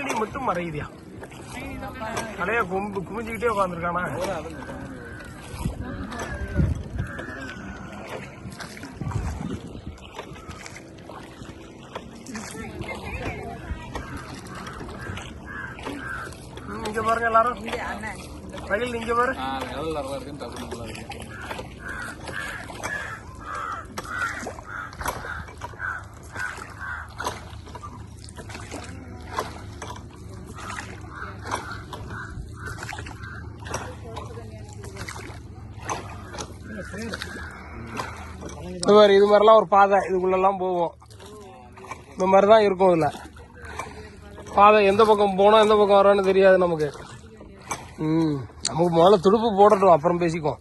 பீங்கனி மட்டும் மறையுதியா? தலைய குமிஞ்சுக்கிட்டே உட்காந்துருக்கானா? இங்க பாருங்க எல்லாரும், ரயில் இங்க பாரு. இது மாதிரிலாம் ஒரு பாதை இதுக்குள்ளெல்லாம் போவோம். இந்த மாதிரி தான் இருக்கும். இதுல பாதை எந்த பக்கம் போனோம் எந்த பக்கம் வரோன்னு தெரியாது நமக்கு. நமக்கு முதல்ல துடுப்பு போடட்டும், அப்புறம் பேசிக்குவோம்.